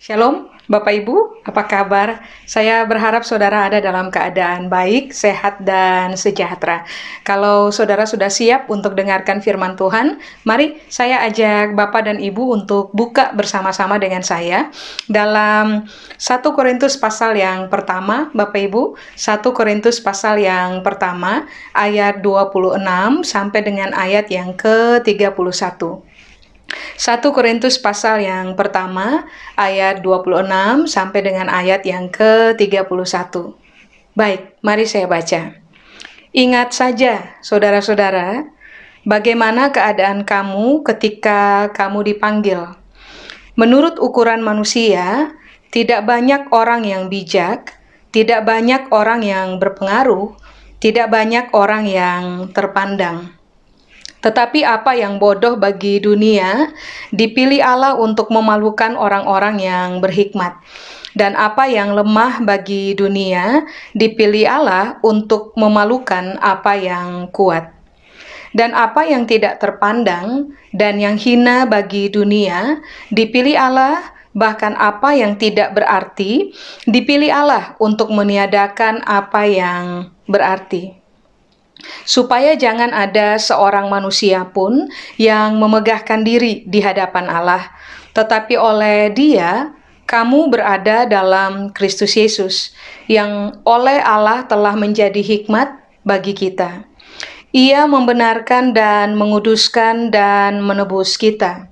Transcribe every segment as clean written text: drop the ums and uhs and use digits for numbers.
Shalom, Bapak Ibu, apa kabar? Saya berharap saudara ada dalam keadaan baik, sehat, dan sejahtera. Kalau saudara sudah siap untuk dengarkan firman Tuhan, mari saya ajak Bapak dan Ibu untuk buka bersama-sama dengan saya dalam 1 Korintus pasal yang pertama, Bapak Ibu, 1 Korintus pasal yang pertama, ayat 26 sampai dengan ayat yang ke-31. 1 Korintus pasal yang pertama ayat 26 sampai dengan ayat yang ke-31. Baik, mari saya baca. Ingat saja, saudara-saudara, bagaimana keadaan kamu ketika kamu dipanggil. Menurut ukuran manusia, tidak banyak orang yang bijak, tidak banyak orang yang berpengaruh, tidak banyak orang yang terpandang. Tetapi apa yang bodoh bagi dunia, dipilih Allah untuk memalukan orang-orang yang berhikmat. Dan apa yang lemah bagi dunia, dipilih Allah untuk memalukan apa yang kuat. Dan apa yang tidak terpandang dan yang hina bagi dunia, dipilih Allah, bahkan apa yang tidak berarti, dipilih Allah untuk meniadakan apa yang berarti. Supaya jangan ada seorang manusia pun yang memegahkan diri di hadapan Allah, tetapi oleh Dia kamu berada dalam Kristus Yesus, yang oleh Allah telah menjadi hikmat bagi kita. Ia membenarkan dan menguduskan dan menebus kita.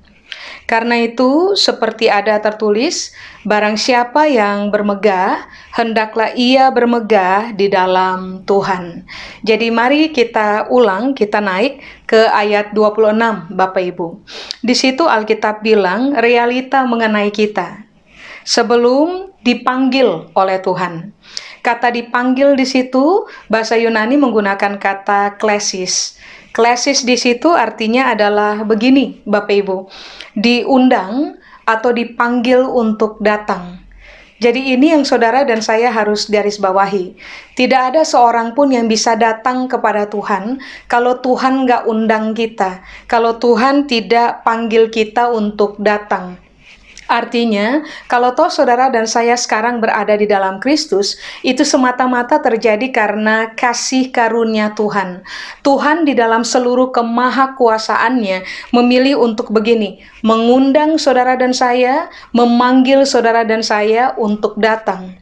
Karena itu, seperti ada tertulis, barang siapa yang bermegah, hendaklah ia bermegah di dalam Tuhan. Jadi mari kita ulang, kita naik ke ayat 26, Bapak Ibu. Di situ Alkitab bilang realita mengenai kita sebelum dipanggil oleh Tuhan. Kata dipanggil di situ, bahasa Yunani menggunakan kata klesis. Klesis di situ artinya adalah begini, Bapak Ibu. Diundang atau dipanggil untuk datang. Jadi ini yang saudara dan saya harus garis bawahi. Tidak ada seorang pun yang bisa datang kepada Tuhan kalau Tuhan nggak undang kita. Kalau Tuhan tidak panggil kita untuk datang. Artinya, kalau toh saudara dan saya sekarang berada di dalam Kristus, itu semata-mata terjadi karena kasih karunia Tuhan. Tuhan di dalam seluruh kemahakuasaannya memilih untuk begini, mengundang saudara dan saya, memanggil saudara dan saya untuk datang.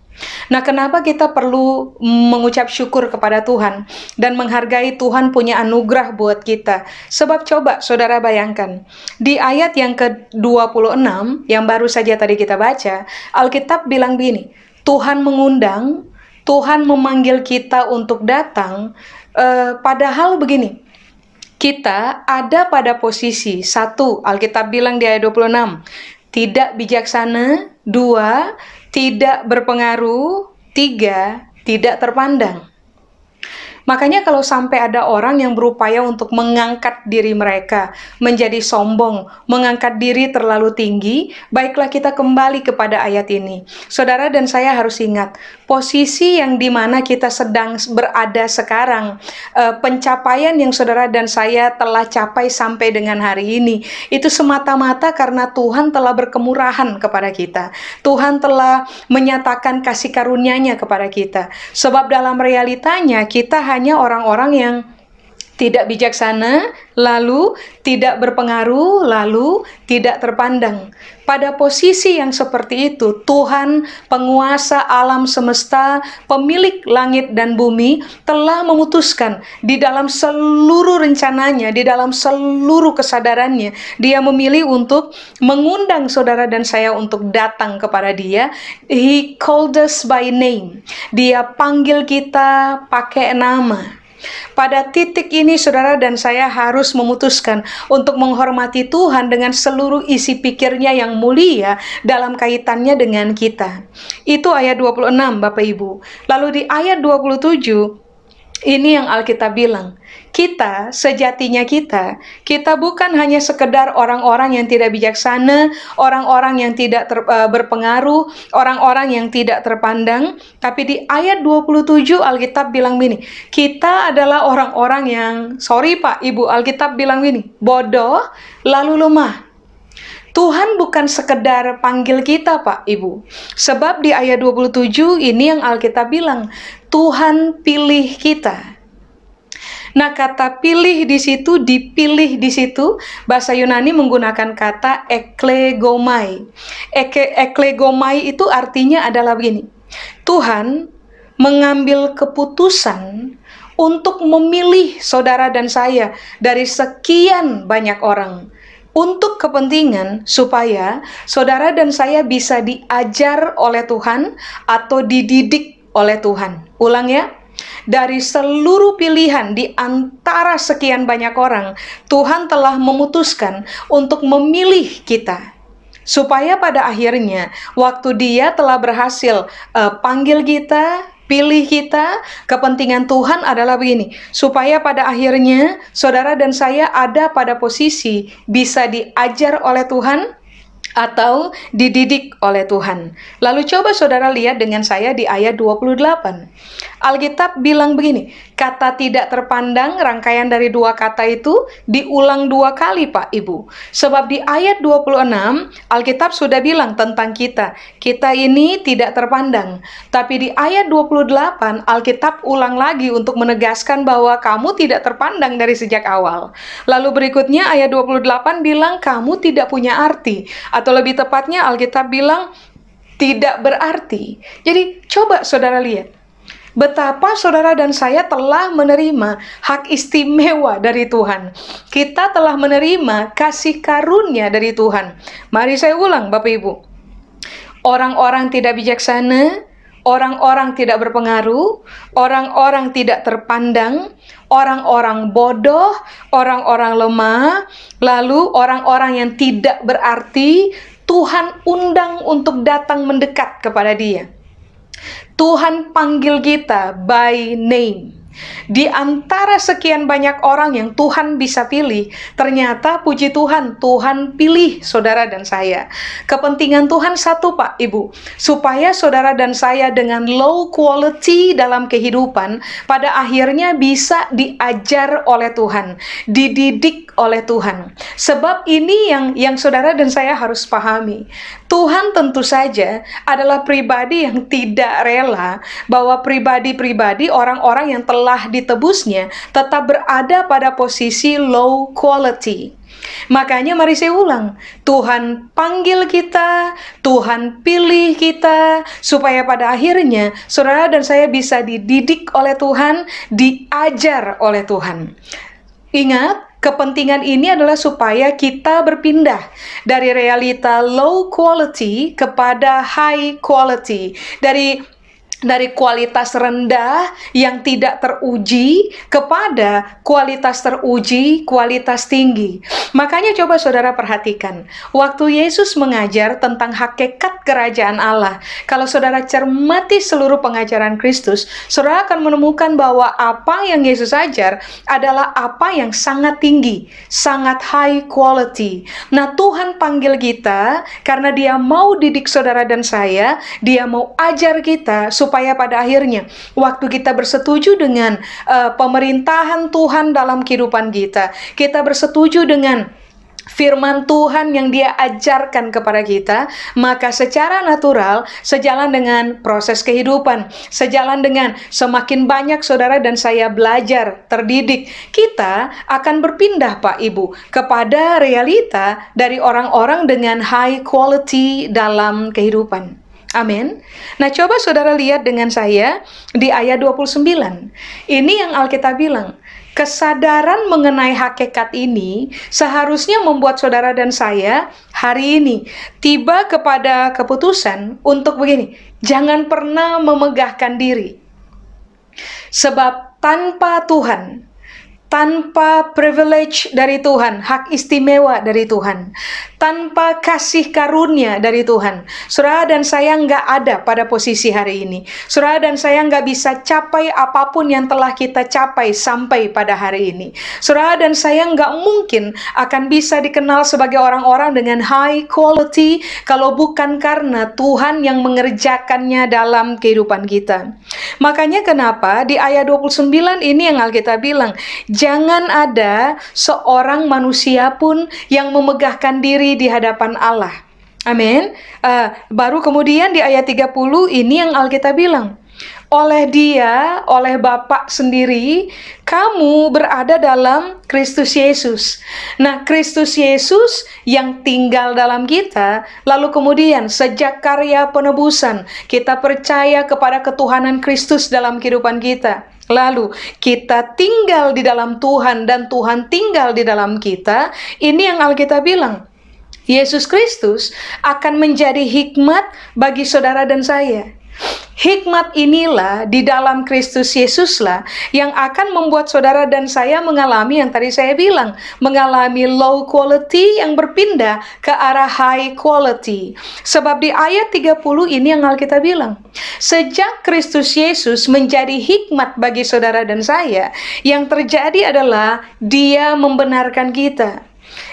Nah, kenapa kita perlu mengucap syukur kepada Tuhan dan menghargai Tuhan punya anugerah buat kita? Sebab coba saudara bayangkan, di ayat yang ke-26 yang baru saja tadi kita baca, Alkitab bilang begini, Tuhan mengundang, Tuhan memanggil kita untuk datang, padahal begini, kita ada pada posisi, satu, Alkitab bilang di ayat 26, tidak bijaksana, dua, tidak berpengaruh, tiga, tidak terpandang. Makanya kalau sampai ada orang yang berupaya untuk mengangkat diri mereka menjadi sombong, mengangkat diri terlalu tinggi, baiklah kita kembali kepada ayat ini. Saudara dan saya harus ingat, posisi yang dimana kita sedang berada sekarang, pencapaian yang saudara dan saya telah capai sampai dengan hari ini, itu semata-mata karena Tuhan telah berkemurahan kepada kita. Tuhan telah menyatakan kasih karunia-Nya kepada kita. Sebab dalam realitanya kita hanya orang-orang yang tidak bijaksana, lalu tidak berpengaruh, lalu tidak terpandang. Pada posisi yang seperti itu, Tuhan, penguasa alam semesta, pemilik langit dan bumi, telah memutuskan di dalam seluruh rencananya, di dalam seluruh kesadarannya, Dia memilih untuk mengundang saudara dan saya untuk datang kepada Dia. He called us by name. Dia panggil kita pakai nama. Pada titik ini saudara dan saya harus memutuskan untuk menghormati Tuhan dengan seluruh isi pikirnya yang mulia dalam kaitannya dengan kita. Itu ayat 26 Bapak Ibu. Lalu di ayat 27 ini yang Alkitab bilang, kita sejatinya kita bukan hanya sekedar orang-orang yang tidak bijaksana, orang-orang yang tidak berpengaruh, orang-orang yang tidak terpandang, tapi di ayat 27 Alkitab bilang gini, kita adalah orang-orang yang, sorry Pak, Ibu, Alkitab bilang gini, bodoh lalu lemah. Tuhan bukan sekedar panggil kita, Pak, Ibu. Sebab di ayat 27 ini yang Alkitab bilang, Tuhan pilih kita. Nah, kata pilih di situ, dipilih di situ, bahasa Yunani menggunakan kata eklegomai. Eklegomai itu artinya adalah begini. Tuhan mengambil keputusan untuk memilih saudara dan saya dari sekian banyak orang untuk kepentingan supaya saudara dan saya bisa diajar oleh Tuhan atau dididik oleh Tuhan. Ulang ya. Dari seluruh pilihan di antara sekian banyak orang, Tuhan telah memutuskan untuk memilih kita. Supaya pada akhirnya, waktu Dia telah berhasil panggil kita, pilih kita, kepentingan Tuhan adalah begini. Supaya pada akhirnya, saudara dan saya ada pada posisi bisa diajar oleh Tuhan, atau dididik oleh Tuhan. Lalu coba saudara lihat dengan saya di ayat 28. Alkitab bilang begini, kata tidak terpandang, rangkaian dari dua kata itu diulang dua kali, Pak Ibu. Sebab di ayat 26, Alkitab sudah bilang tentang kita. Kita ini tidak terpandang. Tapi di ayat 28, Alkitab ulang lagi untuk menegaskan bahwa kamu tidak terpandang dari sejak awal. Lalu berikutnya ayat 28 bilang kamu tidak punya arti. Atau lebih tepatnya Alkitab bilang tidak berarti. Jadi coba saudara lihat, betapa saudara dan saya telah menerima hak istimewa dari Tuhan. Kita telah menerima kasih karunia dari Tuhan. Mari saya ulang Bapak Ibu. Orang-orang tidak bijaksana, orang-orang tidak berpengaruh, orang-orang tidak terpandang, orang-orang bodoh, orang-orang lemah, lalu orang-orang yang tidak berarti, Tuhan undang untuk datang mendekat kepada Dia. Tuhan panggil kita by name. Di antara sekian banyak orang yang Tuhan bisa pilih, ternyata puji Tuhan, Tuhan pilih saudara dan saya. Kepentingan Tuhan satu, Pak Ibu, supaya saudara dan saya dengan low quality dalam kehidupan, pada akhirnya bisa diajar oleh Tuhan, dididik oleh Tuhan. Sebab ini yang saudara dan saya harus pahami. Tuhan tentu saja adalah pribadi yang tidak rela bahwa pribadi-pribadi orang-orang yang telah ditebusnya tetap berada pada posisi low quality. Makanya mari saya ulang, Tuhan panggil kita, Tuhan pilih kita, supaya pada akhirnya saudara dan saya bisa dididik oleh Tuhan, diajar oleh Tuhan. Ingat, kepentingan ini adalah supaya kita berpindah dari realita low quality kepada high quality. Dari kualitas rendah yang tidak teruji kepada kualitas teruji, kualitas tinggi. Makanya coba saudara perhatikan, waktu Yesus mengajar tentang hakikat kerajaan Allah, kalau saudara cermati seluruh pengajaran Kristus, saudara akan menemukan bahwa apa yang Yesus ajar adalah apa yang sangat tinggi, sangat high quality. Nah, Tuhan panggil kita karena Dia mau didik saudara dan saya, Dia mau ajar kita supaya pada akhirnya waktu kita bersetuju dengan pemerintahan Tuhan dalam kehidupan kita, kita bersetuju dengan firman Tuhan yang Dia ajarkan kepada kita, maka secara natural, sejalan dengan proses kehidupan, sejalan dengan semakin banyak saudara dan saya belajar, terdidik, kita akan berpindah Pak Ibu kepada realita dari orang-orang dengan high quality dalam kehidupan. Amin. Nah, coba saudara lihat dengan saya di ayat 29. Ini yang Alkitab bilang, kesadaran mengenai hakikat ini seharusnya membuat saudara dan saya hari ini tiba kepada keputusan untuk begini, jangan pernah memegahkan diri. Sebab tanpa Tuhan, tanpa privilege dari Tuhan, hak istimewa dari Tuhan, tanpa kasih karunia dari Tuhan, saudara dan saya nggak ada pada posisi hari ini. Saudara dan saya nggak bisa capai apapun yang telah kita capai sampai pada hari ini. Saudara dan saya nggak mungkin akan bisa dikenal sebagai orang-orang dengan high quality kalau bukan karena Tuhan yang mengerjakannya dalam kehidupan kita. Makanya kenapa di ayat 29 ini yang Alkitab bilang, Jangan ada seorang manusia pun yang memegahkan diri di hadapan Allah. Amin. Baru kemudian di ayat 30 ini yang Alkitab bilang, oleh Dia, oleh Bapa sendiri, kamu berada dalam Kristus Yesus. Nah, Kristus Yesus yang tinggal dalam kita, lalu kemudian sejak karya penebusan, kita percaya kepada ketuhanan Kristus dalam kehidupan kita. Lalu kita tinggal di dalam Tuhan dan Tuhan tinggal di dalam kita. Ini yang Alkitab bilang, Yesus Kristus akan menjadi hikmat bagi saudara dan saya. Hikmat inilah di dalam Kristus Yesuslah yang akan membuat saudara dan saya mengalami yang tadi saya bilang, mengalami low quality yang berpindah ke arah high quality. Sebab di ayat 30 ini yang Alkitab bilang, sejak Kristus Yesus menjadi hikmat bagi saudara dan saya, yang terjadi adalah Dia membenarkan kita.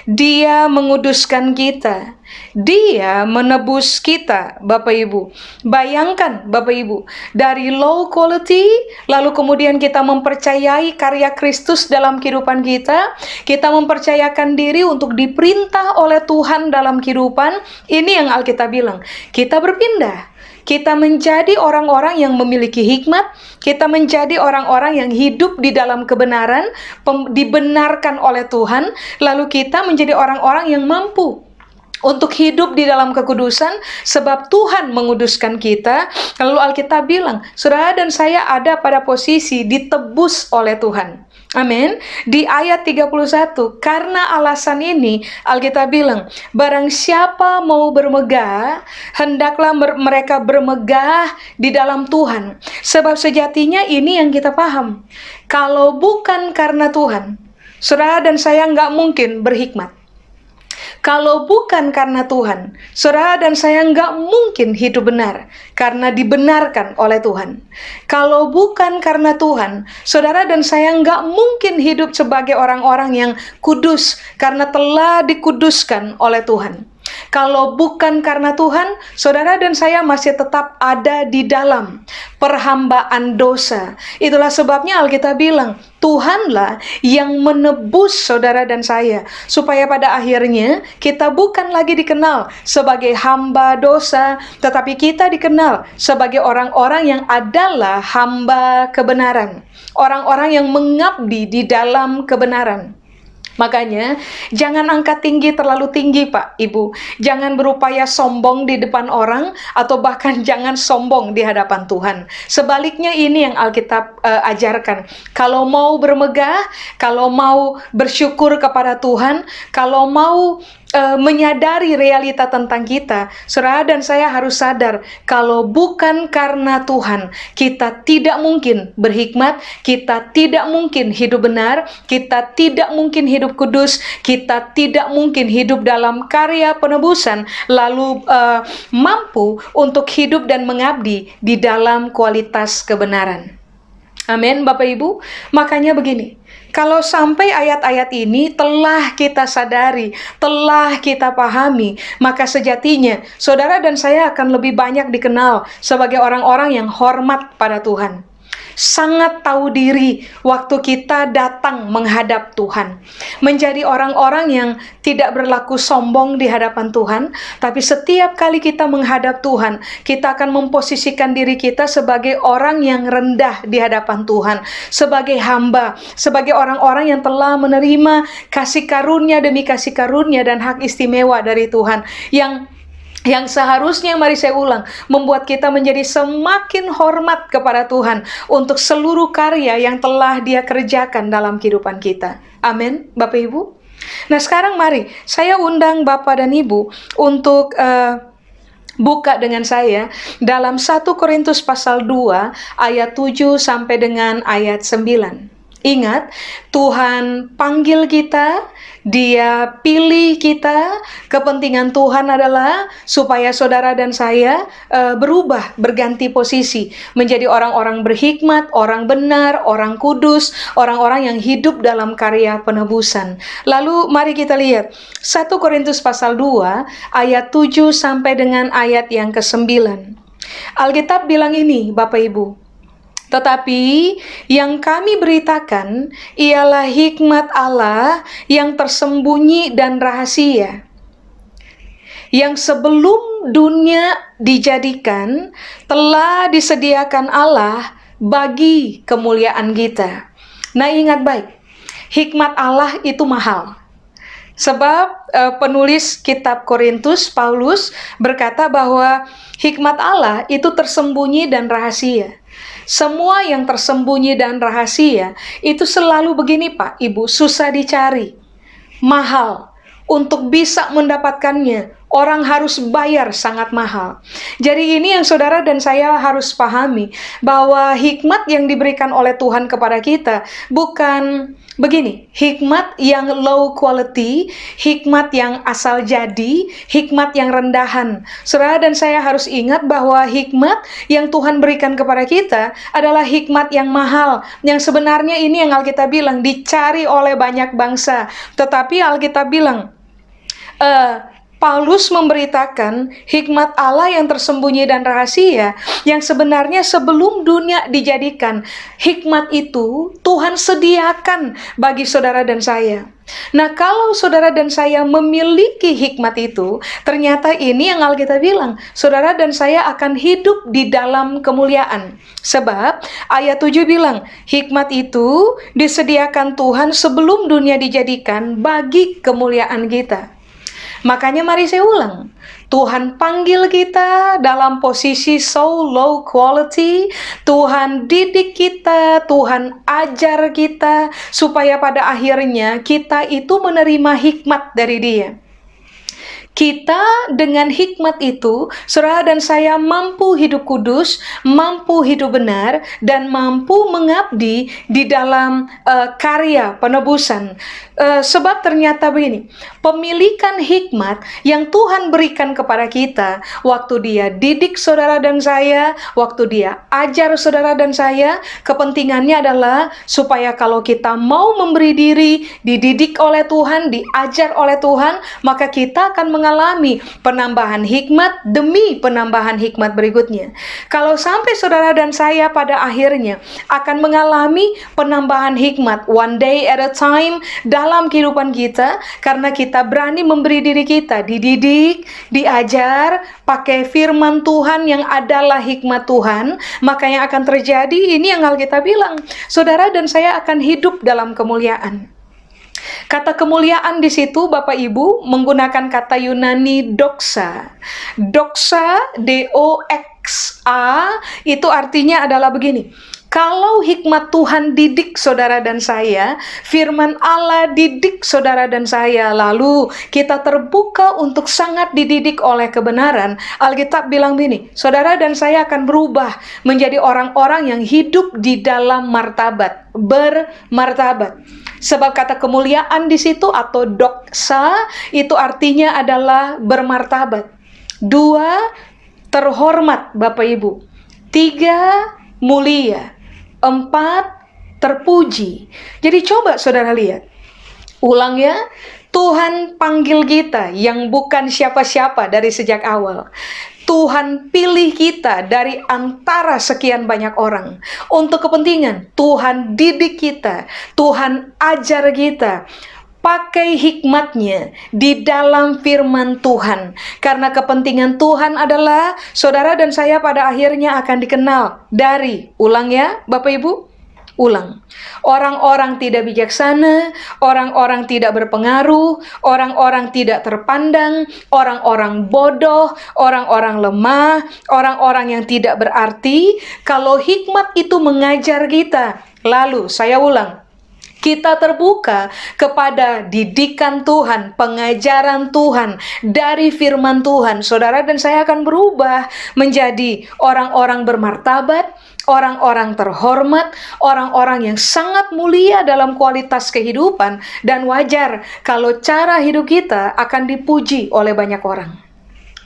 Dia menguduskan kita. Dia menebus kita, Bapak Ibu. Bayangkan, Bapak Ibu, dari low quality, lalu kemudian kita mempercayai karya Kristus dalam kehidupan kita. Kita mempercayakan diri untuk diperintah oleh Tuhan dalam kehidupan. Ini yang Alkitab bilang. Kita berpindah. Kita menjadi orang-orang yang memiliki hikmat, kita menjadi orang-orang yang hidup di dalam kebenaran, dibenarkan oleh Tuhan, lalu kita menjadi orang-orang yang mampu untuk hidup di dalam kekudusan, sebab Tuhan menguduskan kita. Lalu Alkitab bilang, saudara dan saya ada pada posisi ditebus oleh Tuhan. Amin. Di ayat 31, karena alasan ini Alkitab bilang, barang siapa mau bermegah, hendaklah mereka bermegah di dalam Tuhan. Sebab sejatinya ini yang kita paham. Kalau bukan karena Tuhan, saudara dan saya nggak mungkin berhikmat. Kalau bukan karena Tuhan, saudara dan saya nggak mungkin hidup benar, karena dibenarkan oleh Tuhan. Kalau bukan karena Tuhan, saudara dan saya nggak mungkin hidup sebagai orang-orang yang kudus, karena telah dikuduskan oleh Tuhan. Kalau bukan karena Tuhan, saudara dan saya masih tetap ada di dalam perhambaan dosa. Itulah sebabnya Alkitab bilang, Tuhanlah yang menebus saudara dan saya, supaya pada akhirnya kita bukan lagi dikenal sebagai hamba dosa, tetapi kita dikenal sebagai orang-orang yang adalah hamba kebenaran, orang-orang yang mengabdi di dalam kebenaran. Makanya, jangan angkat tinggi terlalu tinggi, Pak, Ibu. Jangan berupaya sombong di depan orang, atau bahkan jangan sombong di hadapan Tuhan. Sebaliknya ini yang Alkitab ajarkan. Kalau mau bermegah, kalau mau bersyukur kepada Tuhan, kalau mau menyadari realita tentang kita, saudara dan saya harus sadar, kalau bukan karena Tuhan, kita tidak mungkin berhikmat, kita tidak mungkin hidup benar, kita tidak mungkin hidup kudus, kita tidak mungkin hidup dalam karya penebusan, lalu mampu untuk hidup dan mengabdi di dalam kualitas kebenaran. Amin, Bapak Ibu. Makanya begini, kalau sampai ayat-ayat ini telah kita sadari, telah kita pahami, maka sejatinya saudara dan saya akan lebih banyak dikenal sebagai orang-orang yang hormat pada Tuhan. Sangat tahu diri waktu kita datang menghadap Tuhan. Menjadi orang-orang yang tidak berlaku sombong di hadapan Tuhan, tapi setiap kali kita menghadap Tuhan, kita akan memposisikan diri kita sebagai orang yang rendah di hadapan Tuhan, sebagai hamba, sebagai orang-orang yang telah menerima kasih karunia demi kasih karunia dan hak istimewa dari Tuhan, yang seharusnya, mari saya ulang, membuat kita menjadi semakin hormat kepada Tuhan untuk seluruh karya yang telah Dia kerjakan dalam kehidupan kita. Amin, Bapak Ibu. Nah, sekarang mari saya undang Bapak dan Ibu untuk buka dengan saya dalam 1 Korintus pasal 2 ayat 7 sampai dengan ayat 9. Ingat, Tuhan panggil kita, Dia pilih kita. Kepentingan Tuhan adalah supaya saudara dan saya berubah, berganti posisi, menjadi orang-orang berhikmat, orang benar, orang kudus, orang-orang yang hidup dalam karya penebusan. Lalu mari kita lihat 1 Korintus pasal 2 ayat 7 sampai dengan ayat yang ke-9. Alkitab bilang ini, Bapak Ibu, Tetapi yang kami beritakan ialah hikmat Allah yang tersembunyi dan rahasia, yang sebelum dunia dijadikan telah disediakan Allah bagi kemuliaan kita. Nah, ingat baik, hikmat Allah itu mahal. Sebab penulis kitab Korintus, Paulus, berkata bahwa hikmat Allah itu tersembunyi dan rahasia. Semua yang tersembunyi dan rahasia itu selalu begini Pak, Ibu, susah dicari, mahal. Untuk bisa mendapatkannya, orang harus bayar sangat mahal. Jadi ini yang saudara dan saya harus pahami, bahwa hikmat yang diberikan oleh Tuhan kepada kita bukan begini, hikmat yang low quality, hikmat yang asal jadi, hikmat yang rendahan. Saudara dan saya harus ingat bahwa hikmat yang Tuhan berikan kepada kita adalah hikmat yang mahal, yang sebenarnya ini yang Alkitab bilang dicari oleh banyak bangsa. Tetapi Alkitab bilang, Paulus memberitakan hikmat Allah yang tersembunyi dan rahasia, yang sebenarnya sebelum dunia dijadikan, hikmat itu Tuhan sediakan bagi saudara dan saya. Nah, kalau saudara dan saya memiliki hikmat itu, ternyata ini yang Alkitab bilang, saudara dan saya akan hidup di dalam kemuliaan. Sebab ayat 7 bilang, hikmat itu disediakan Tuhan sebelum dunia dijadikan bagi kemuliaan kita. Makanya mari saya ulang, Tuhan panggil kita dalam posisi so low quality, Tuhan didik kita, Tuhan ajar kita, supaya pada akhirnya kita itu menerima hikmat dari Dia. Kita dengan hikmat itu, saudara dan saya mampu hidup kudus, mampu hidup benar, dan mampu mengabdi di dalam karya penebusan. Sebab ternyata begini, pemilikan hikmat yang Tuhan berikan kepada kita, waktu Dia didik saudara dan saya, waktu Dia ajar saudara dan saya, kepentingannya adalah supaya kalau kita mau memberi diri, dididik oleh Tuhan, diajar oleh Tuhan, maka kita akan mengalami penambahan hikmat demi penambahan hikmat berikutnya. Kalau sampai saudara dan saya pada akhirnya akan mengalami penambahan hikmat one day at a time dalam kehidupan kita, karena kita berani memberi diri kita dididik, diajar, pakai firman Tuhan yang adalah hikmat Tuhan, maka yang akan terjadi ini yang Alkitab bilang, saudara dan saya akan hidup dalam kemuliaan. Kata kemuliaan di situ Bapak Ibu menggunakan kata Yunani doxa. Doxa, D-O-X-A, itu artinya adalah begini. Kalau hikmat Tuhan didik saudara dan saya, firman Allah didik saudara dan saya, lalu kita terbuka untuk sangat dididik oleh kebenaran, Alkitab bilang begini, saudara dan saya akan berubah menjadi orang-orang yang hidup di dalam martabat, bermartabat. Sebab kata kemuliaan di situ atau doxa itu artinya adalah bermartabat. 2, terhormat Bapak Ibu. 3, mulia. 4, terpuji. Jadi coba saudara lihat. Ulang ya. Tuhan panggil kita yang bukan siapa-siapa dari sejak awal. Tuhan pilih kita dari antara sekian banyak orang untuk kepentingan. Tuhan didik kita, Tuhan ajar kita, pakai hikmatnya di dalam firman Tuhan. Karena kepentingan Tuhan adalah saudara dan saya pada akhirnya akan dikenal dari, ulang ya Bapak Ibu, ulang. Orang-orang tidak bijaksana, orang-orang tidak berpengaruh, orang-orang tidak terpandang, orang-orang bodoh, orang-orang lemah, orang-orang yang tidak berarti. Kalau hikmat itu mengajar kita, lalu saya ulang, kita terbuka kepada didikan Tuhan, pengajaran Tuhan dari firman Tuhan, saudara dan saya akan berubah menjadi orang-orang bermartabat, orang-orang terhormat, orang-orang yang sangat mulia dalam kualitas kehidupan, dan wajar kalau cara hidup kita akan dipuji oleh banyak orang.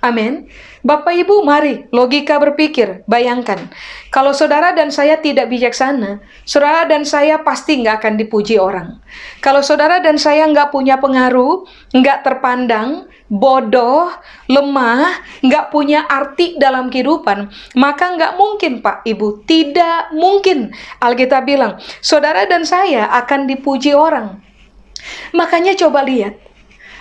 Amin. Bapak Ibu, mari logika berpikir, bayangkan. Kalau saudara dan saya tidak bijaksana, saudara dan saya pasti nggak akan dipuji orang. Kalau saudara dan saya nggak punya pengaruh, nggak terpandang, bodoh, lemah, nggak punya arti dalam kehidupan, maka nggak mungkin Pak Ibu, tidak mungkin Alkitab bilang, saudara dan saya akan dipuji orang. Makanya coba lihat,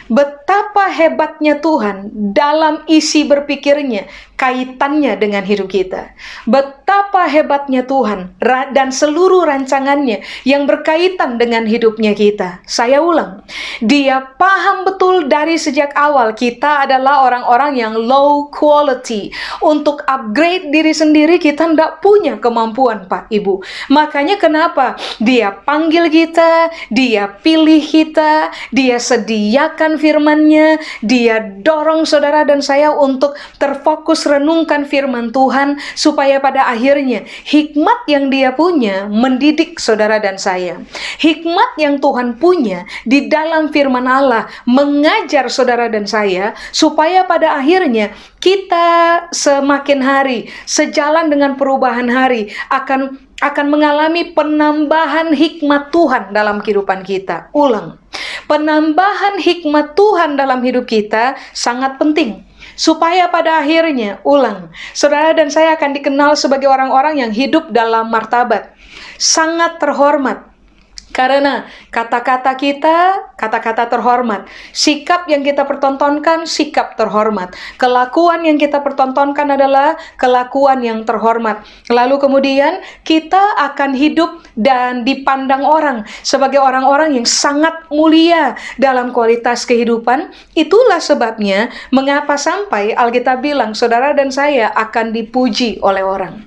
betapa hebatnya Tuhan dalam isi berpikirnya, kaitannya dengan hidup kita. Betapa hebatnya Tuhan dan seluruh rancangannya yang berkaitan dengan hidupnya kita. Saya ulang, Dia paham betul dari sejak awal kita adalah orang-orang yang low quality. Untuk upgrade diri sendiri kita tidak punya kemampuan Pak Ibu. Makanya kenapa Dia panggil kita, Dia pilih kita, Dia sediakan firman-Nya, Dia dorong saudara dan saya untuk terfokus renungkan firman Tuhan, supaya pada akhirnya hikmat yang Dia punya mendidik saudara dan saya. Hikmat yang Tuhan punya di dalam firman Allah mengajar saudara dan saya, supaya pada akhirnya kita semakin hari, sejalan dengan perubahan hari, akan mengalami penambahan hikmat Tuhan dalam kehidupan kita. Ulang, penambahan hikmat Tuhan dalam hidup kita sangat penting, supaya pada akhirnya, ulang, saudara dan saya akan dikenal sebagai orang-orang yang hidup dalam martabat, sangat terhormat. Karena kata-kata kita, kata-kata terhormat. Sikap yang kita pertontonkan, sikap terhormat. Kelakuan yang kita pertontonkan adalah kelakuan yang terhormat. Lalu kemudian kita akan hidup dan dipandang orang sebagai orang-orang yang sangat mulia dalam kualitas kehidupan. Itulah sebabnya mengapa sampai Alkitab bilang saudara dan saya akan dipuji oleh orang.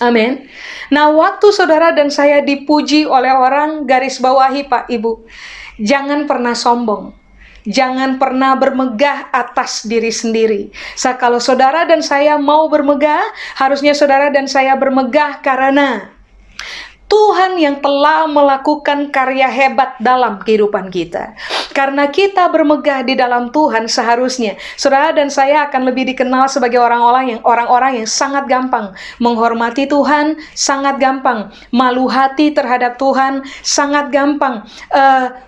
Amin. Nah, waktu saudara dan saya dipuji oleh orang, garis bawahi Pak Ibu, jangan pernah sombong. Jangan pernah bermegah atas diri sendiri. Kalau saudara dan saya mau bermegah, harusnya saudara dan saya bermegah karena Tuhan yang telah melakukan karya hebat dalam kehidupan kita. Karena kita bermegah di dalam Tuhan, seharusnya saudara dan saya akan lebih dikenal sebagai orang-orang yang sangat gampang menghormati Tuhan, sangat gampang malu hati terhadap Tuhan, sangat gampang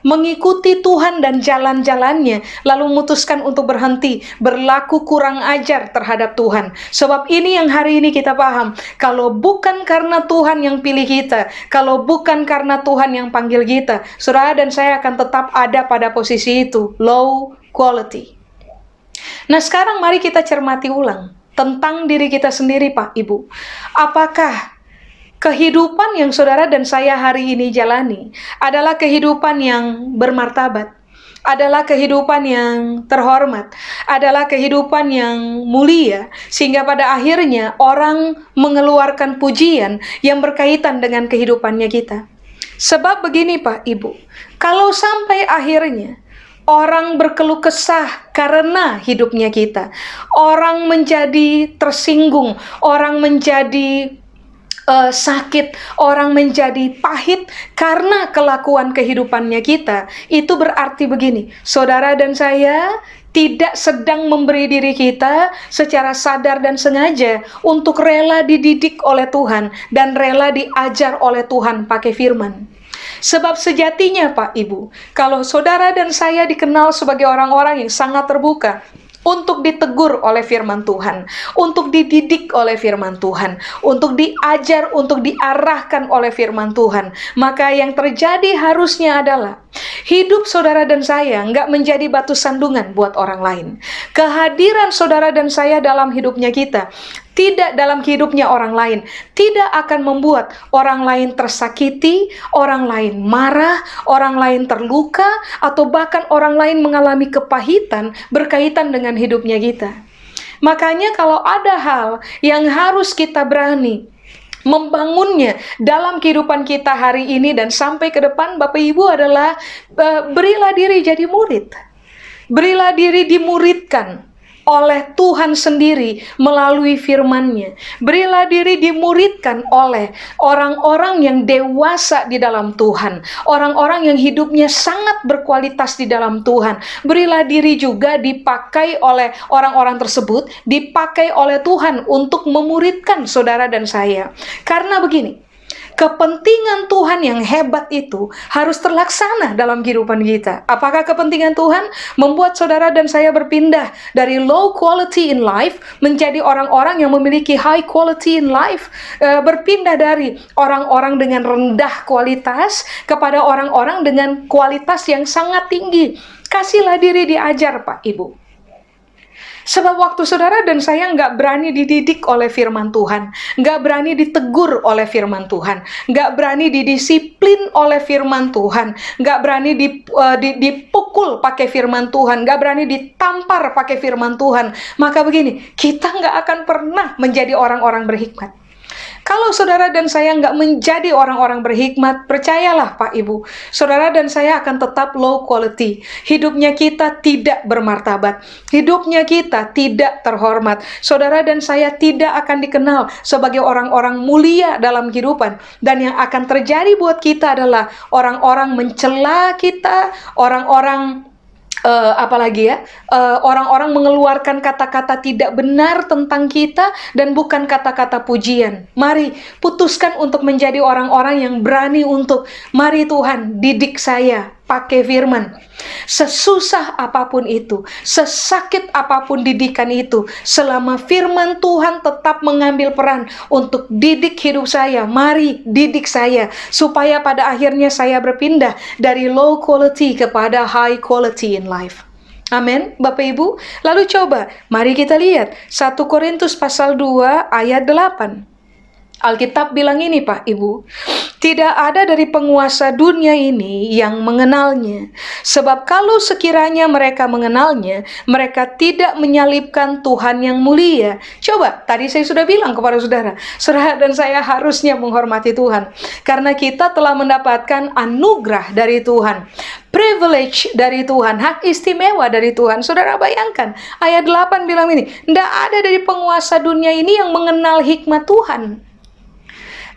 mengikuti Tuhan dan jalan-jalannya, lalu memutuskan untuk berhenti, berlaku kurang ajar terhadap Tuhan. Sebab ini yang hari ini kita paham, kalau bukan karena Tuhan yang pilih kita, kalau bukan karena Tuhan yang panggil kita, saudara dan saya akan tetap ada pada posisi itu, low quality. Nah, sekarang mari kita cermati ulang tentang diri kita sendiri Pak Ibu. Apakah kehidupan yang saudara dan saya hari ini jalani adalah kehidupan yang bermartabat? Adalah kehidupan yang terhormat, adalah kehidupan yang mulia, sehingga pada akhirnya orang mengeluarkan pujian yang berkaitan dengan kehidupannya kita. Sebab begini Pak Ibu, kalau sampai akhirnya orang berkeluh kesah karena hidupnya kita, orang menjadi tersinggung, orang menjadi sakit, orang menjadi pahit karena kelakuan kehidupannya kita, itu berarti begini, saudara dan saya tidak sedang memberi diri kita secara sadar dan sengaja untuk rela dididik oleh Tuhan dan rela diajar oleh Tuhan pakai firman. Sebab sejatinya Pak Ibu, kalau saudara dan saya dikenal sebagai orang-orang yang sangat terbuka untuk ditegur oleh firman Tuhan, untuk dididik oleh firman Tuhan, untuk diajar, untuk diarahkan oleh firman Tuhan, maka yang terjadi harusnya adalah hidup saudara dan saya nggak menjadi batu sandungan buat orang lain. Kehadiran saudara dan saya dalam hidupnya kita, tidak dalam hidupnya orang lain, tidak akan membuat orang lain tersakiti, orang lain marah, orang lain terluka, atau bahkan orang lain mengalami kepahitan berkaitan dengan hidupnya kita. Makanya kalau ada hal yang harus kita berani membangunnya dalam kehidupan kita hari ini dan sampai ke depan, Bapak Ibu, adalah berilah diri jadi murid. Berilah diri dimuridkan oleh Tuhan sendiri melalui firman-Nya. Berilah diri dimuridkan oleh orang-orang yang dewasa di dalam Tuhan, orang-orang yang hidupnya sangat berkualitas di dalam Tuhan. Berilah diri juga dipakai oleh orang-orang tersebut, dipakai oleh Tuhan untuk memuridkan saudara dan saya. Karena begini, Kepentingan Tuhan yang hebat itu harus terlaksana dalam kehidupan kita. Apakah kepentingan Tuhan membuat saudara dan saya berpindah dari low quality in life menjadi orang-orang yang memiliki high quality in life? Berpindah dari orang-orang dengan rendah kualitas kepada orang-orang dengan kualitas yang sangat tinggi. Kasihlah diri diajar, Pak, Ibu. Sebab waktu saudara dan saya nggak berani dididik oleh firman Tuhan, nggak berani ditegur oleh firman Tuhan, nggak berani didisiplin oleh firman Tuhan, nggak berani dipukul pakai firman Tuhan, nggak berani ditampar pakai firman Tuhan, maka begini, kita nggak akan pernah menjadi orang-orang berhikmat. Kalau saudara dan saya nggak menjadi orang-orang berhikmat, percayalah Pak Ibu, saudara dan saya akan tetap low quality. Hidupnya kita tidak bermartabat, hidupnya kita tidak terhormat. Saudara dan saya tidak akan dikenal sebagai orang-orang mulia dalam kehidupan. Dan yang akan terjadi buat kita adalah orang-orang mencela kita, orang-orang orang-orang mengeluarkan kata-kata tidak benar tentang kita dan bukan kata-kata pujian. Mari putuskan untuk menjadi orang-orang yang berani untuk, mari Tuhan didik saya pakai firman. Sesusah apapun itu, sesakit apapun didikan itu, selama firman Tuhan tetap mengambil peran untuk didik hidup saya, mari didik saya, supaya pada akhirnya saya berpindah dari low quality kepada high quality in life. Amin, Bapak Ibu. Lalu coba, mari kita lihat 1 Korintus pasal 2 ayat 8. Alkitab bilang ini Pak Ibu, tidak ada dari penguasa dunia ini yang mengenalnya. Sebab kalau sekiranya mereka mengenalnya, mereka tidak menyalibkan Tuhan yang mulia. Coba, tadi saya sudah bilang kepada saudara, saudara dan saya harusnya menghormati Tuhan. Karena kita telah mendapatkan anugerah dari Tuhan, privilege dari Tuhan, hak istimewa dari Tuhan. Saudara bayangkan, ayat 8 bilang ini, tidak ada dari penguasa dunia ini yang mengenal hikmat Tuhan.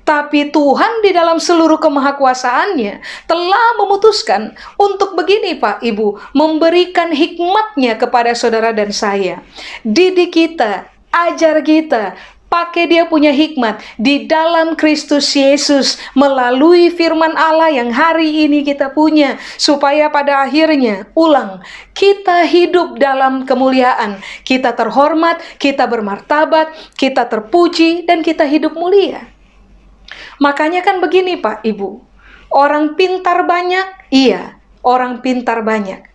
Tapi Tuhan di dalam seluruh kemahakuasaannya telah memutuskan untuk begini Pak Ibu, memberikan hikmatnya kepada saudara dan saya. Didik kita, ajar kita, pakai dia punya hikmat di dalam Kristus Yesus melalui firman Allah yang hari ini kita punya, supaya pada akhirnya, kita hidup dalam kemuliaan, kita terhormat, kita bermartabat, kita terpuji, dan kita hidup mulia. Makanya kan begini Pak Ibu, orang pintar banyak, iya, orang pintar banyak.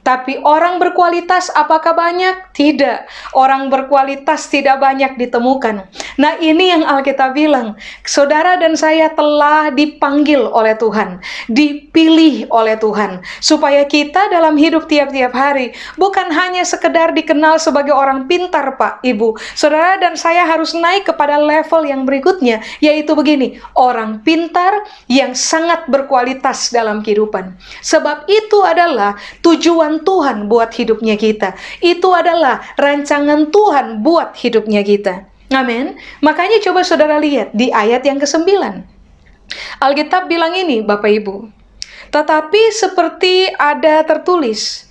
Tapi orang berkualitas apakah banyak? Tidak. Orang berkualitas tidak banyak ditemukan. Nah ini yang Alkitab bilang, saudara dan saya telah dipanggil oleh Tuhan, dipilih oleh Tuhan, supaya kita dalam hidup tiap-tiap hari, bukan hanya sekedar dikenal sebagai orang pintar Pak Ibu. Saudara dan saya harus naik kepada level yang berikutnya, yaitu begini, orang pintar yang sangat berkualitas dalam kehidupan. Sebab itu adalah tujuan Tuhan buat hidupnya kita. Itu adalah rancangan Tuhan buat hidupnya kita. Amin. Makanya coba saudara lihat di ayat yang ke-9. Alkitab bilang ini Bapak Ibu. Tetapi seperti ada tertulis,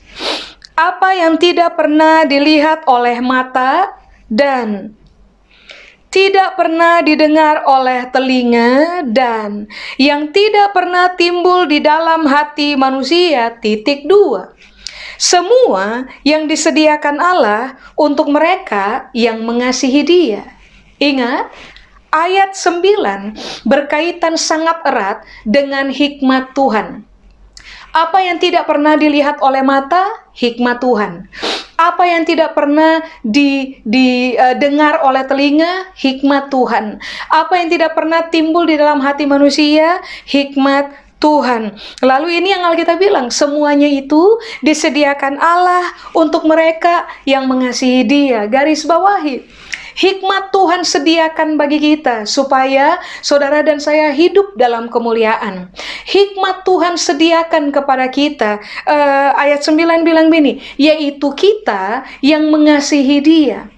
apa yang tidak pernah dilihat oleh mata dan tidak pernah didengar oleh telinga dan yang tidak pernah timbul di dalam hati manusia, (2). Semua yang disediakan Allah untuk mereka yang mengasihi Dia. Ingat, ayat 9 berkaitan sangat erat dengan hikmat Tuhan. Apa yang tidak pernah dilihat oleh mata, hikmat Tuhan. Apa yang tidak pernah didengar oleh telinga, hikmat Tuhan. Apa yang tidak pernah timbul di dalam hati manusia, hikmat Tuhan. Lalu ini yang Alkitab bilang, semuanya itu disediakan Allah untuk mereka yang mengasihi Dia. Garis bawahi, hikmat Tuhan sediakan bagi kita supaya saudara dan saya hidup dalam kemuliaan. Hikmat Tuhan sediakan kepada kita. Ayat 9 bilang begini, yaitu kita yang mengasihi Dia.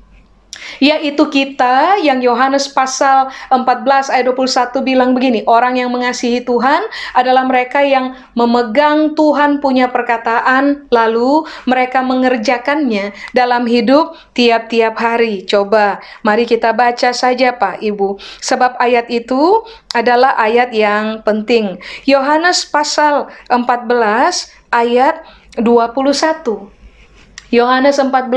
Yaitu kita yang Yohanes pasal 14 ayat 21 bilang begini, orang yang mengasihi Tuhan adalah mereka yang memegang Tuhan punya perkataan, lalu mereka mengerjakannya dalam hidup tiap-tiap hari. Coba, mari kita baca saja Pak Ibu, sebab ayat itu adalah ayat yang penting. Yohanes pasal 14 ayat 21. Yohanes 14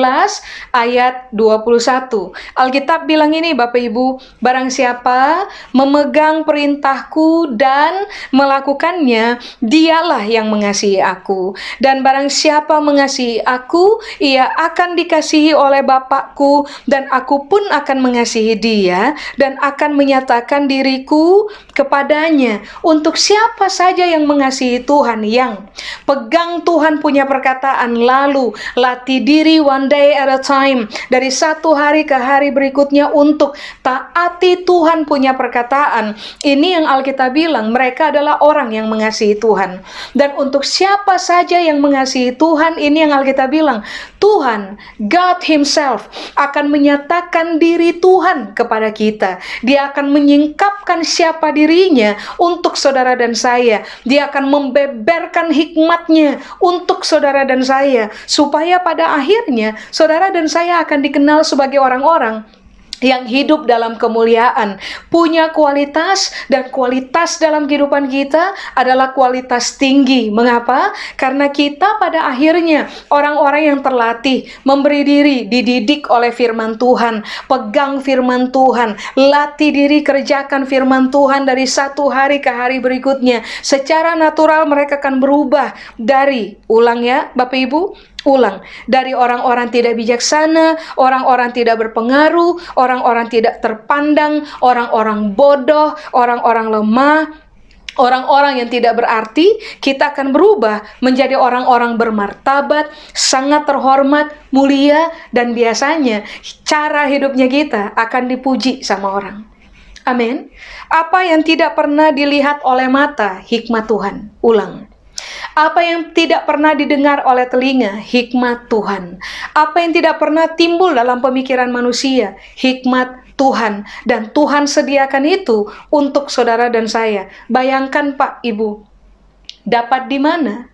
ayat 21. Alkitab bilang ini Bapak Ibu, barang siapa memegang perintahku dan melakukannya, dialah yang mengasihi aku. Dan barang siapa mengasihi aku, ia akan dikasihi oleh Bapakku, dan aku pun akan mengasihi dia, dan akan menyatakan diriku kepadanya. Untuk siapa saja yang mengasihi Tuhan, yang pegang Tuhan punya perkataan, lalu latih diri one day at a time, dari satu hari ke hari berikutnya untuk taati Tuhan punya perkataan. Ini yang Alkitab bilang, mereka adalah orang yang mengasihi Tuhan. Dan untuk siapa saja yang mengasihi Tuhan, ini yang Alkitab bilang, Tuhan, God Himself akan menyatakan diri Tuhan kepada kita. Dia akan menyingkapkan siapa dirinya untuk saudara dan saya. Dia akan membeberkan hikmatnya untuk saudara dan saya, supaya pada akhirnya saudara dan saya akan dikenal sebagai orang-orang yang hidup dalam kemuliaan, punya kualitas, dan kualitas dalam kehidupan kita adalah kualitas tinggi. Mengapa? Karena kita pada akhirnya orang-orang yang terlatih, memberi diri, dididik oleh firman Tuhan, pegang firman Tuhan, latih diri kerjakan firman Tuhan dari satu hari ke hari berikutnya. Secara natural mereka akan berubah dari, ulang ya Bapak Ibu, ulang, dari orang-orang tidak bijaksana, orang-orang tidak berpengaruh, orang-orang tidak terpandang, orang-orang bodoh, orang-orang lemah, orang-orang yang tidak berarti, kita akan berubah menjadi orang-orang bermartabat, sangat terhormat, mulia, dan biasanya cara hidupnya kita akan dipuji sama orang. Amin. Apa yang tidak pernah dilihat oleh mata, hikmat Tuhan. Ulang. Apa yang tidak pernah didengar oleh telinga, hikmat Tuhan. Apa yang tidak pernah timbul dalam pemikiran manusia, hikmat Tuhan. Dan Tuhan sediakan itu untuk saudara dan saya. Bayangkan Pak Ibu, dapat di mana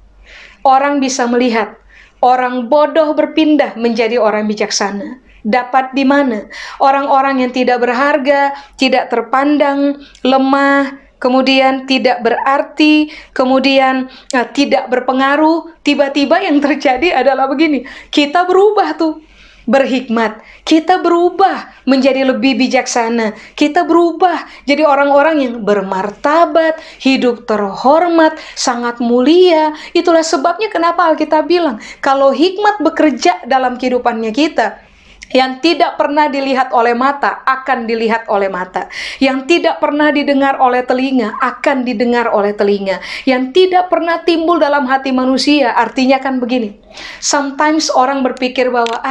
orang bisa melihat orang bodoh berpindah menjadi orang bijaksana? Dapat di mana orang-orang yang tidak berharga, tidak terpandang, lemah, kemudian tidak berarti, kemudian tidak berpengaruh, tiba-tiba yang terjadi adalah begini, kita berubah tuh, berhikmat, kita berubah menjadi lebih bijaksana, kita berubah jadi orang-orang yang bermartabat, hidup terhormat, sangat mulia. Itulah sebabnya kenapa Alkitab bilang, kalau hikmat bekerja dalam kehidupannya kita, yang tidak pernah dilihat oleh mata akan dilihat oleh mata, yang tidak pernah didengar oleh telinga akan didengar oleh telinga, yang tidak pernah timbul dalam hati manusia. Artinya kan begini, sometimes orang berpikir bahwa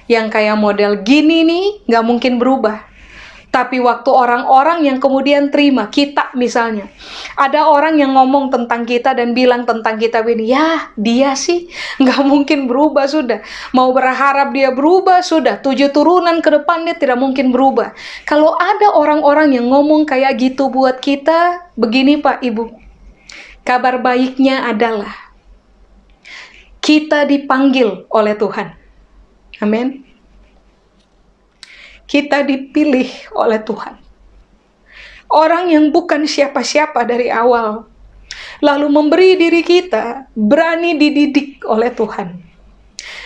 yang kayak model gini nih nggak mungkin berubah. Tapi waktu orang-orang yang kemudian terima, kita misalnya, ada orang yang ngomong tentang kita dan bilang tentang kita begini, ya dia sih nggak mungkin berubah sudah. Mau berharap dia berubah sudah, 7 turunan ke depan dia tidak mungkin berubah. Kalau ada orang-orang yang ngomong kayak gitu buat kita, begini Pak Ibu, kabar baiknya adalah kita dipanggil oleh Tuhan. Amin. Kita dipilih oleh Tuhan. Orang yang bukan siapa-siapa dari awal, lalu memberi diri kita, berani dididik oleh Tuhan,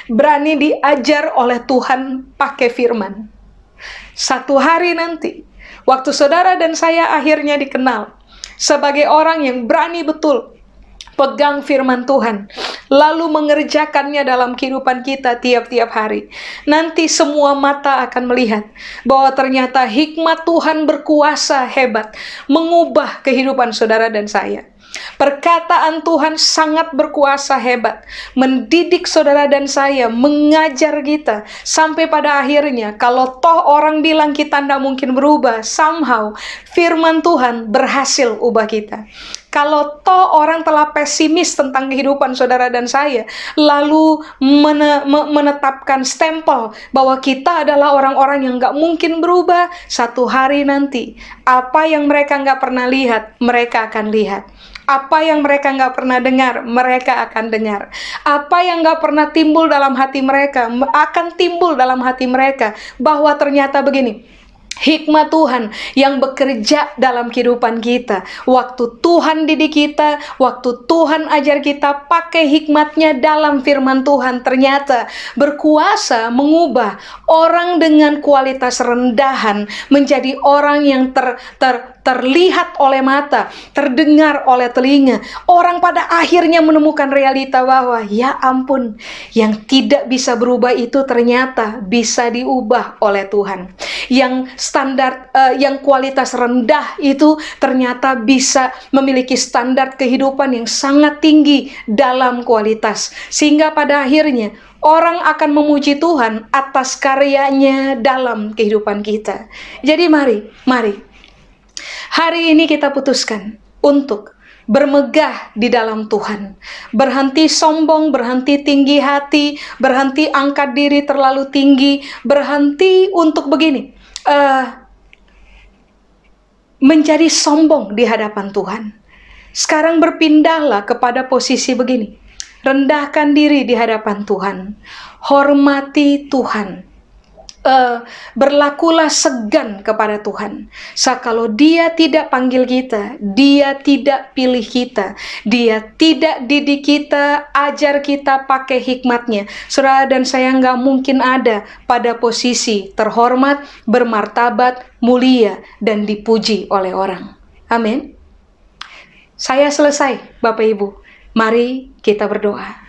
berani diajar oleh Tuhan pakai firman. Satu hari nanti, waktu saudara dan saya akhirnya dikenal sebagai orang yang berani betul pegang firman Tuhan, lalu mengerjakannya dalam kehidupan kita tiap-tiap hari. Nanti semua mata akan melihat bahwa ternyata hikmat Tuhan berkuasa hebat, mengubah kehidupan saudara dan saya. Perkataan Tuhan sangat berkuasa hebat, mendidik saudara dan saya, mengajar kita, sampai pada akhirnya kalau toh orang bilang kita tidak mungkin berubah, somehow firman Tuhan berhasil ubah kita. Kalau toh orang telah pesimis tentang kehidupan saudara dan saya, lalu menetapkan stempel bahwa kita adalah orang-orang yang nggak mungkin berubah, satu hari nanti apa yang mereka nggak pernah lihat, mereka akan lihat. Apa yang mereka nggak pernah dengar, mereka akan dengar. Apa yang nggak pernah timbul dalam hati mereka, akan timbul dalam hati mereka. Bahwa ternyata begini, hikmat Tuhan yang bekerja dalam kehidupan kita. Waktu Tuhan didik kita, waktu Tuhan ajar kita pakai hikmatnya dalam firman Tuhan, ternyata berkuasa mengubah orang dengan kualitas rendahan menjadi orang yang terlihat oleh mata, terdengar oleh telinga. Orang pada akhirnya menemukan realita bahwa ya ampun, yang tidak bisa berubah itu ternyata bisa diubah oleh Tuhan. Yang standar, yang kualitas rendah itu ternyata bisa memiliki standar kehidupan yang sangat tinggi dalam kualitas. Sehingga pada akhirnya orang akan memuji Tuhan atas karyanya dalam kehidupan kita. Jadi mari hari ini kita putuskan untuk bermegah di dalam Tuhan. Berhenti sombong, berhenti tinggi hati, berhenti angkat diri terlalu tinggi, berhenti untuk begini, menjadi sombong di hadapan Tuhan. Sekarang berpindahlah kepada posisi begini. Rendahkan diri di hadapan Tuhan. Hormati Tuhan. Berlakulah segan kepada Tuhan. Kalau Dia tidak panggil kita, Dia tidak pilih kita, Dia tidak didik kita, ajar kita pakai hikmatnya, saudara dan saya nggak mungkin ada pada posisi terhormat, bermartabat, mulia, dan dipuji oleh orang. Amin. Saya selesai, Bapak Ibu. Mari kita berdoa.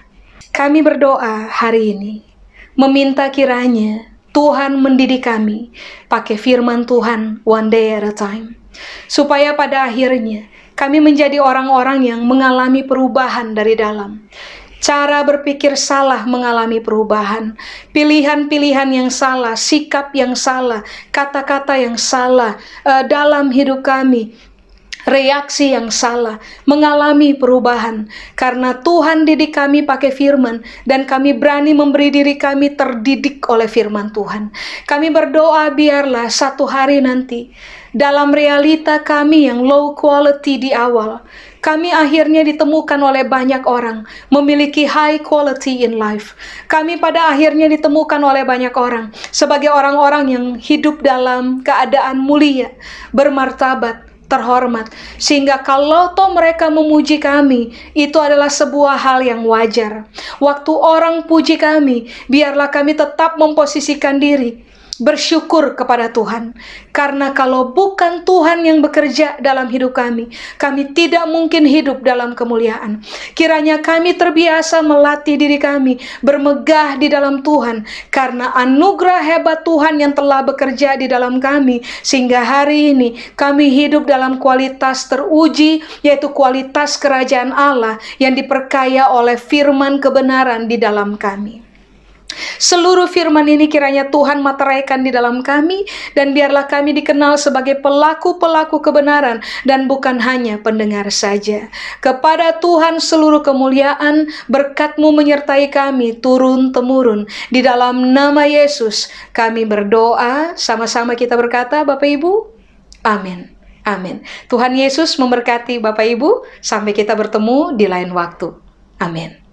Kami berdoa hari ini, meminta kiranya Tuhan mendidik kami pakai firman Tuhan one day at a time. Supaya pada akhirnya kami menjadi orang-orang yang mengalami perubahan dari dalam. Cara berpikir salah mengalami perubahan. Pilihan-pilihan yang salah, sikap yang salah, kata-kata yang salah dalam hidup kami. Reaksi yang salah mengalami perubahan karena Tuhan didik kami pakai firman dan kami berani memberi diri kami terdidik oleh firman Tuhan. Kami berdoa biarlah satu hari nanti dalam realita kami yang low quality di awal, kami akhirnya ditemukan oleh banyak orang memiliki high quality in life. Kami pada akhirnya ditemukan oleh banyak orang sebagai orang-orang yang hidup dalam keadaan mulia, bermartabat, terhormat, sehingga kalau toh mereka memuji kami, itu adalah sebuah hal yang wajar. Waktu orang puji kami, biarlah kami tetap memposisikan diri bersyukur kepada Tuhan, karena kalau bukan Tuhan yang bekerja dalam hidup kami tidak mungkin hidup dalam kemuliaan. Kiranya kami terbiasa melatih diri kami bermegah di dalam Tuhan, karena anugerah hebat Tuhan yang telah bekerja di dalam kami, sehingga hari ini kami hidup dalam kualitas teruji, yaitu kualitas kerajaan Allah yang diperkaya oleh firman kebenaran di dalam kami. Seluruh firman ini kiranya Tuhan materaikan di dalam kami, dan biarlah kami dikenal sebagai pelaku-pelaku kebenaran dan bukan hanya pendengar saja. Kepada Tuhan seluruh kemuliaan, berkat-Mu menyertai kami turun-temurun. Di dalam nama Yesus kami berdoa, sama-sama kita berkata Bapak Ibu, amin. Amin. Tuhan Yesus memberkati Bapak Ibu, sampai kita bertemu di lain waktu. Amin.